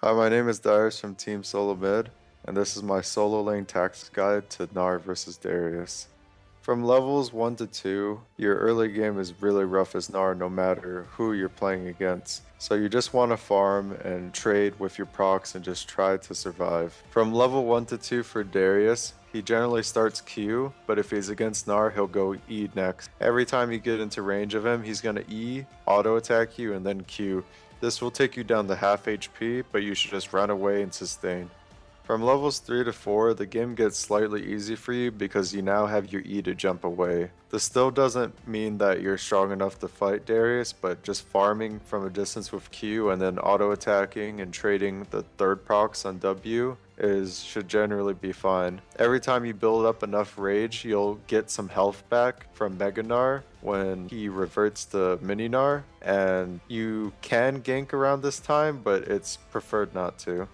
Hi, my name is Dyrus from Team Solo Mid, and this is my solo lane tactics guide to Gnar versus Darius. From levels 1 to 2, your early game is really rough as Gnar no matter who you're playing against. So you just want to farm and trade with your procs and just try to survive. From level 1 to 2 for Darius, he generally starts Q, but if he's against Gnar, he'll go E next. Every time you get into range of him, he's going to E, auto attack you, and then Q. This will take you down to half HP, but you should just run away and sustain. From levels 3 to 4, the game gets slightly easy for you because you now have your E to jump away. This still doesn't mean that you're strong enough to fight Darius, but just farming from a distance with Q and then auto attacking and trading the third procs on W should generally be fine. Every time you build up enough rage, you'll get some health back from Mega Gnar when he reverts to Mini Gnar, and you can gank around this time, but it's preferred not to.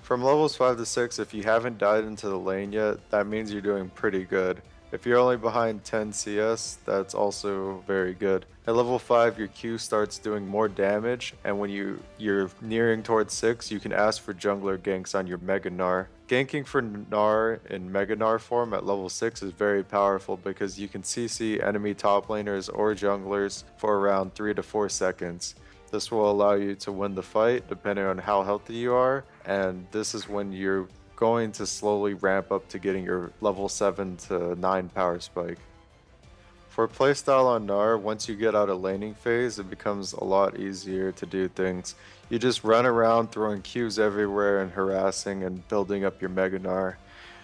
From levels 5 to 6, if you haven't died into the lane yet, that means you're doing pretty good. If you're only behind 10 CS, that's also very good. At level 5, your Q starts doing more damage, and when you're nearing towards 6, you can ask for jungler ganks on your Mega Gnar. Ganking for Gnar in Mega Gnar form at level 6 is very powerful because you can CC enemy top laners or junglers for around 3 to 4 seconds. This will allow you to win the fight depending on how healthy you are, and this is when you're going to slowly ramp up to getting your level 7 to 9 power spike. For playstyle on Gnar, once you get out of laning phase, it becomes a lot easier to do things. You just run around throwing Qs everywhere and harassing and building up your Mega Gnar.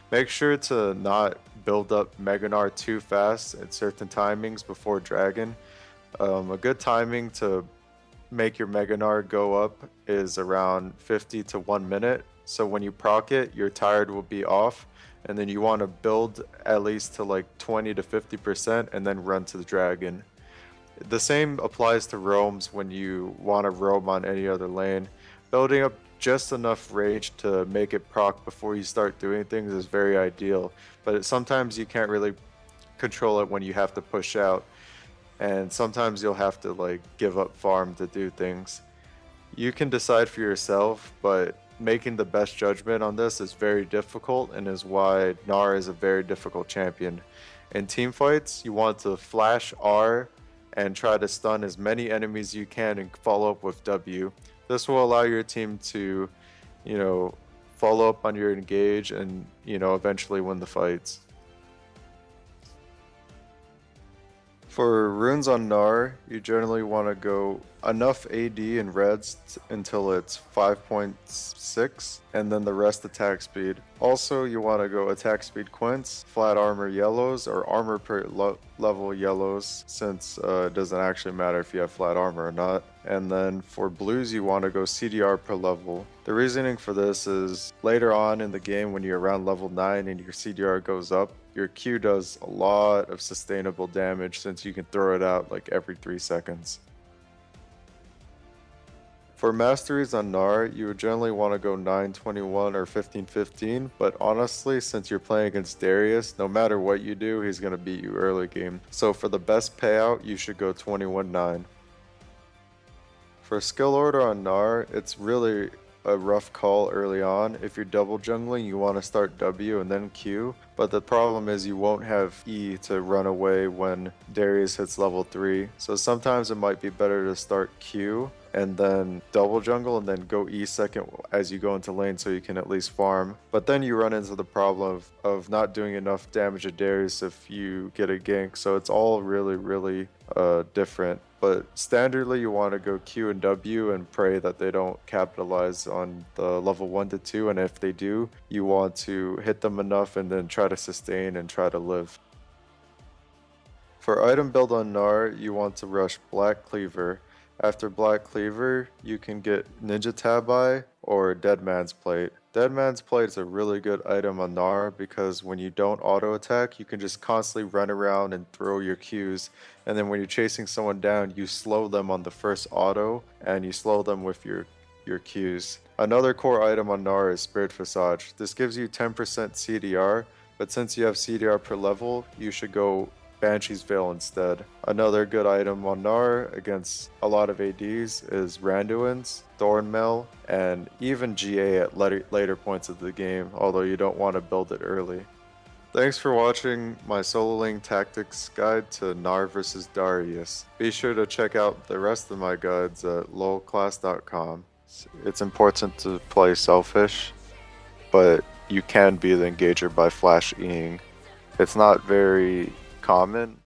Make sure to not build up Mega Gnar too fast at certain timings before Dragon. A good timing to make your Mega Gnar go up is around 50 to 1 minute. So when you proc it, your tired will be off, and then you want to build at least to like 20 to 50% and then run to the dragon. The same applies to roams when you want to roam on any other lane. Building up just enough rage to make it proc before you start doing things is very ideal, but sometimes you can't really control it when you have to push out. And sometimes you'll have to like give up farm to do things. You can decide for yourself, but making the best judgment on this is very difficult and is why Gnar is a very difficult champion. In team fights, you want to flash R and try to stun as many enemies you can and follow up with W. This will allow your team to, follow up on your engage and, eventually win the fights. For runes on Gnar, you generally want to go enough AD in reds until it's 5.6, and then the rest attack speed. Also, you want to go attack speed quints, flat armor yellows, or armor per level yellows, since it doesn't actually matter if you have flat armor or not. And then for blues, you want to go CDR per level. The reasoning for this is later on in the game when you're around level 9 and your CDR goes up, your Q does a lot of sustainable damage since you can throw it out like every 3 seconds. For masteries on Gnar, you would generally want to go 9-21 or 15-15, but honestly, since you're playing against Darius, no matter what you do, he's going to beat you early game. So for the best payout, you should go 21-9. For skill order on Gnar, it's really a rough call early on. If you're double jungling, you want to start W and then Q, but the problem is you won't have E to run away when Darius hits level 3. So sometimes it might be better to start Q and then double jungle and then go E second as you go into lane so you can at least farm. But then you run into the problem of not doing enough damage to Darius if you get a gank, so it's all really different. But standardly you want to go Q and W and pray that they don't capitalize on the level 1 to 2, and if they do, you want to hit them enough and then try to sustain and try to live. For item build on Gnar, you want to rush Black Cleaver. After Black Cleaver, you can get Ninja Tabi or Dead Man's Plate. Dead Man's Plate is a really good item on Gnar because when you don't auto attack, you can just constantly run around and throw your Qs, and then when you're chasing someone down, you slow them on the first auto and you slow them with your Qs. Another core item on Gnar is Spirit Visage. This gives you 10% CDR, but since you have CDR per level, you should go Banshee's Veil instead. Another good item on Gnar against a lot of ADs is Randuin's, Thornmail, and even GA at later points of the game, although you don't want to build it early. Thanks for watching my solo lane tactics guide to Gnar vs Darius. Be sure to check out the rest of my guides at lolclass.com. It's important to play selfish, but you can be the engager by flash-ing. It's not very common,